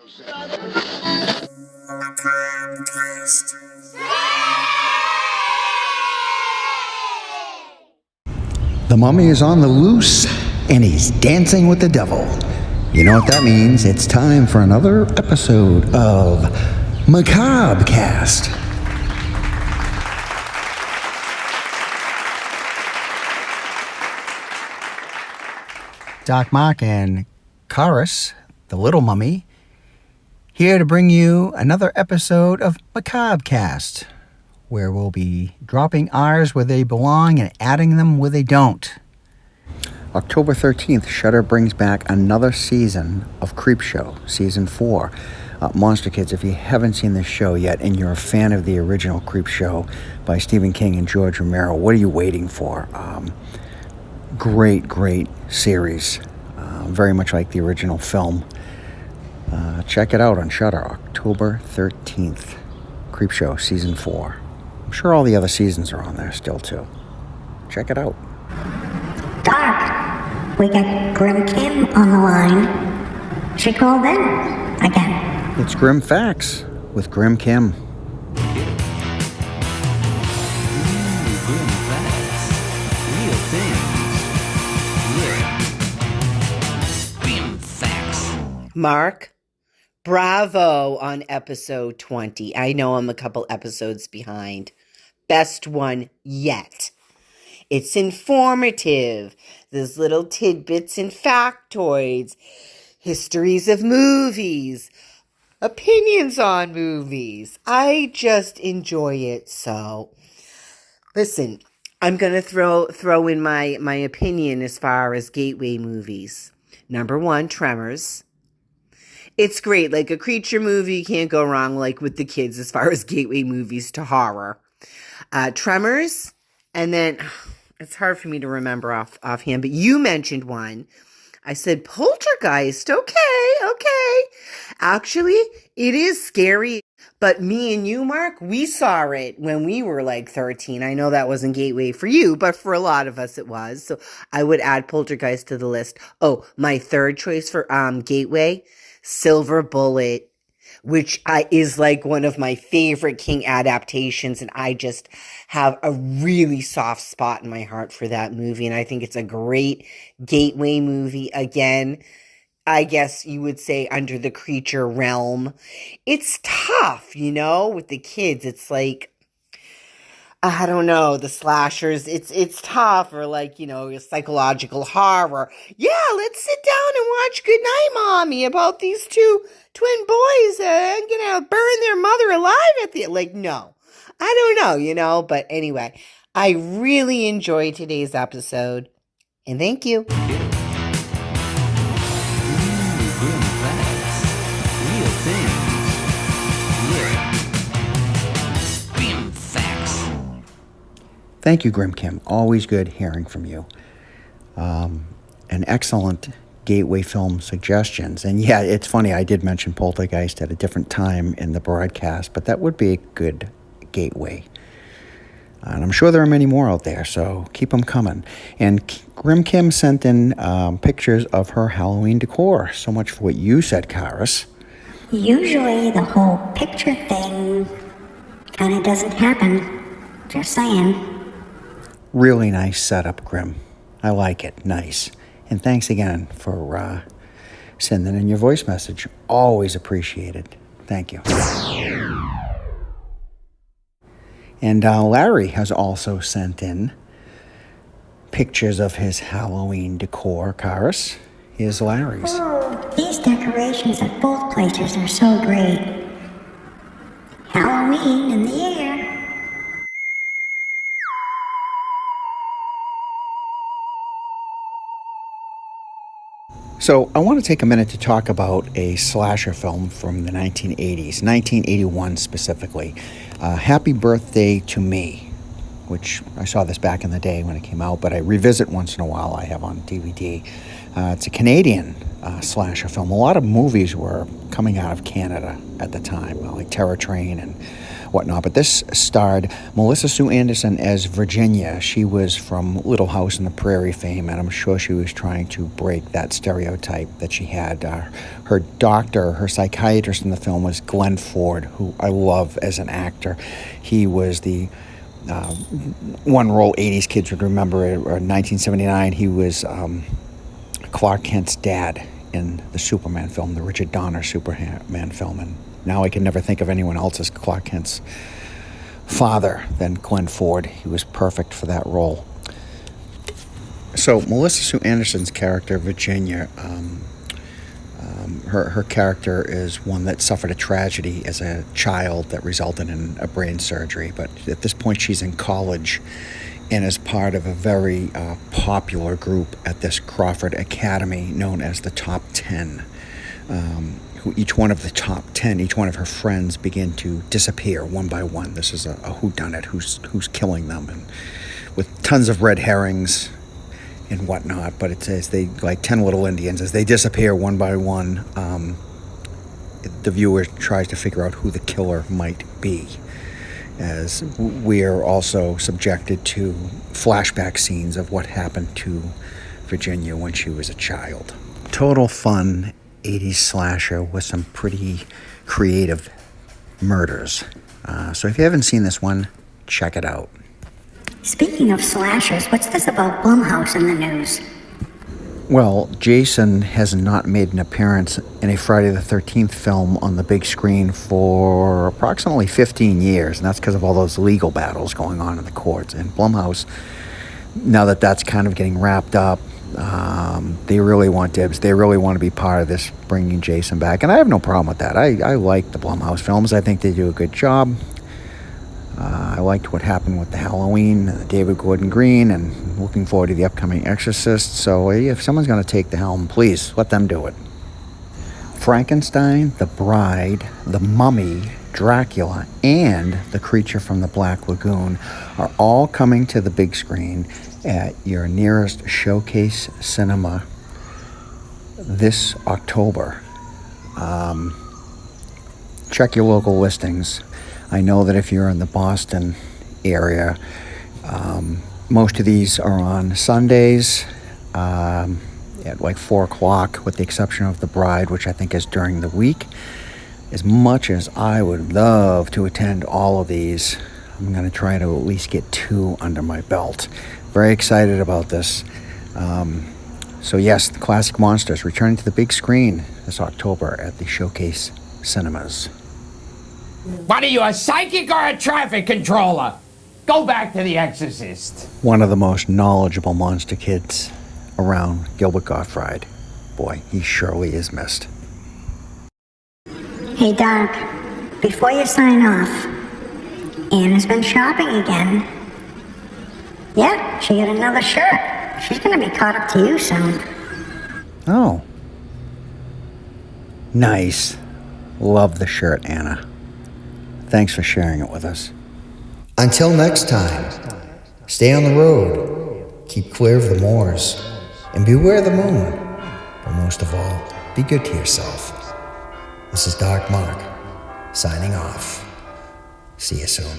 Macabre Cast. The mummy is on the loose, and he's dancing with the devil. You know what that means? It's time for another episode of Macabre Cast. Doc Mark and Karis, the little mummy, here to bring you another episode of Macabre Cast, where we'll be dropping R's where they belong and adding them where they don't. October 13th, Shudder brings back another season of Creepshow, Season 4. Monster Kids, if you haven't seen this show yet and you're a fan of the original Creepshow by Stephen King and George Romero, what are you waiting for? Great series. Very much like the original film. Check it out on Shudder, October 13th. Creepshow, Season 4. I'm sure all the other seasons are on there still, too. Check it out. Doc, we got Grim Kim on the line. She called in again. It's Grim Facts with Grim Kim. Mark, bravo on episode 20. I know I'm a couple episodes behind. Best one yet. It's informative. There's little tidbits and factoids, histories of movies, opinions on movies. I just enjoy it so. Listen, I'm going to throw in my opinion as far as gateway movies. Number 1, Tremors. It's great, like a creature movie, you can't go wrong, like with the kids as far as gateway movies to horror. Tremors, and then, it's hard for me to remember offhand, but you mentioned one. I said, Poltergeist, okay. Actually, it is scary, but me and you, Mark, we saw it when we were like 13. I know that wasn't gateway for you, but for a lot of us it was, so I would add Poltergeist to the list. Oh, my third choice for gateway, Silver Bullet, which is like one of my favorite King adaptations, and I just have a really soft spot in my heart for that movie, and I think it's a great gateway movie. Again, I guess you would say under the creature realm. It's tough, with the kids. It's like, I don't know, the slashers, it's tough, or like, psychological horror. Yeah, let's sit down and watch Goodnight Mommy about these two twin boys gonna burn their mother alive at the, like, no. I don't know, but anyway, I really enjoyed today's episode, and thank you. Thank you, Grim Kim. Always good hearing from you. An excellent gateway film suggestions. And yeah, it's funny, I did mention Poltergeist at a different time in the broadcast, but that would be a good gateway. And I'm sure there are many more out there, so keep them coming. And Grim Kim sent in pictures of her Halloween decor. So much for what you said, Karis. Usually the whole picture thing kind of doesn't happen. Just saying. Really nice setup, Grim. I like it. Nice. And thanks again for sending in your voice message. Always appreciated. Thank you. And Larry has also sent in pictures of his Halloween decor. Karis, here's Larry's. Oh, these decorations at both places are so great. Halloween in the air. So I want to take a minute to talk about a slasher film from the 1980s, 1981 specifically. Happy Birthday to Me, which I saw this back in the day when it came out, but I revisit once in a while. I have on DVD. It's a Canadian slasher film. A lot of movies were coming out of Canada at the time, like Terror Train and whatnot. But this starred Melissa Sue Anderson as Virginia. She was from Little House on the Prairie fame, and I'm sure she was trying to break that stereotype that she had. Her doctor, her psychiatrist in the film was Glenn Ford, who I love as an actor. He was the one role 80s kids would remember, in 1979, he was Clark Kent's dad in the Superman film, the Richard Donner Superman film, and now I can never think of anyone else as Clark Kent's father than Glenn Ford. He was perfect for that role. So Melissa Sue Anderson's character, Virginia, her character is one that suffered a tragedy as a child that resulted in a brain surgery, but at this point she's in college and is part of a very popular group at this Crawford Academy known as the Top 10. Who each one of the top 10, each one of her friends begin to disappear one by one. This is a whodunit, who's killing them, and with tons of red herrings and whatnot. But it's as they, like 10 little Indians, as they disappear one by one, the viewer tries to figure out who the killer might be, as we're also subjected to flashback scenes of what happened to Virginia when she was a child. Total fun 80s slasher with some pretty creative murders. So if you haven't seen this one, check it out. Speaking of slashers, what's this about Blumhouse in the news? Well, Jason has not made an appearance in a Friday the 13th film on the big screen for approximately 15 years, and that's because of all those legal battles going on in the courts. And Blumhouse, now that that's kind of getting wrapped up, they really want dibs. They really want to be part of this, bringing Jason back, and I have no problem with that. I like the Blumhouse films. I think they do a good job. I liked what happened with the Halloween, David Gordon Green, and looking forward to the upcoming Exorcist. So if someone's going to take the helm, please let them do it. Frankenstein, The Bride, The Mummy, Dracula, and The Creature from the Black Lagoon are all coming to the big screen at your nearest Showcase Cinema this October. Check your local listings. I know that if you're in the Boston area, most of these are on Sundays at like 4 o'clock, with the exception of The Bride, which I think is during the week. As much as I would love to attend all of these, I'm going to try to at least get 2 under my belt. Very excited about this. So yes, the classic monsters returning to the big screen this October at the Showcase Cinemas. What are you, a psychic or a traffic controller? Go back to The Exorcist. One of the most knowledgeable monster kids around, Gilbert Gottfried. Boy, he surely is missed. Hey, Doc, before you sign off, Anna's been shopping again. Yeah, she got another shirt. She's gonna be caught up to you soon. Oh. Nice. Love the shirt, Anna. Thanks for sharing it with us. Until next time, stay on the road, keep clear of the moors, and beware the moon. But most of all, be good to yourself. This is Dark Mark, signing off. See you soon.